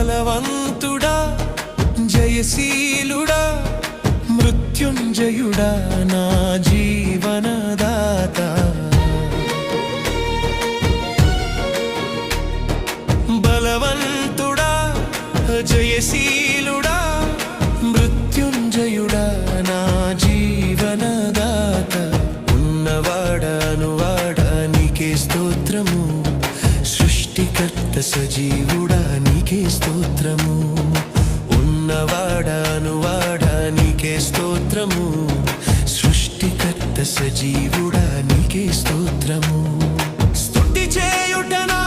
బలవంతుడా జయశీలుడా మృత్యుంజయుడా నా జీవనదాత బలవంతుడా జయశీలుడా మృత్యుంజయుడా నా జీవనదాత ఉన్నవాడా నీకే స్తోత్రము సృష్టికర్త సజీవుడా నీకే స్తోత్రము ఉన్నవాడా నీకే స్తోత్రము సృష్టికర్త సజీవుడా నీకే స్తోత్రము స్తుతి చేయుట నా